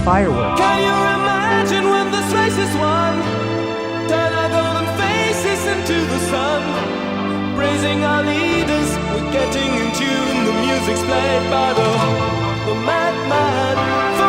fireworks. Can you imagine when this race is won? Turn our golden faces into the sun, praising our leaders, we're getting in tune. The music's played by the madman.